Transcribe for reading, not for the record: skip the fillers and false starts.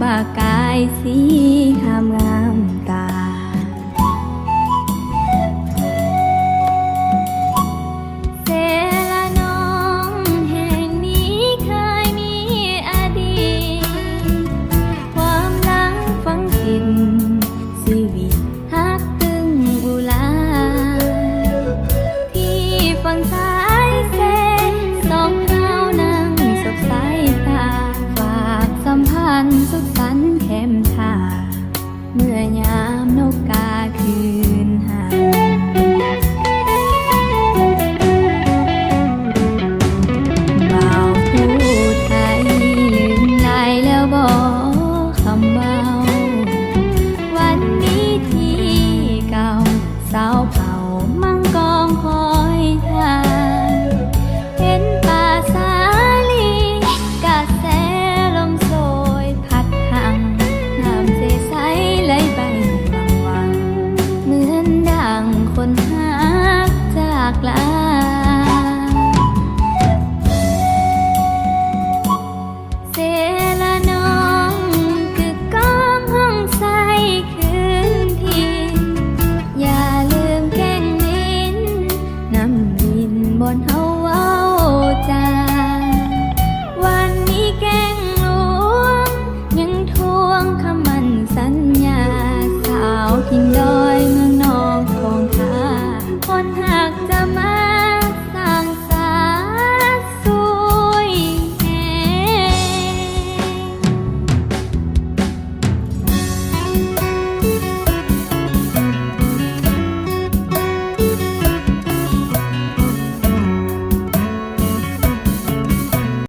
ปากกายสีงามงามตาเสลาน้องแห่งนี้เคยมีอดีตความหลังฝังจิตชีวิตฮักตึงอุลาที่ฝั่งซ้ายเส้นสองเรานั่งสบสายตาฝากสัมพันธ์สุขสันต์แคมทาเมื่อยามนกกา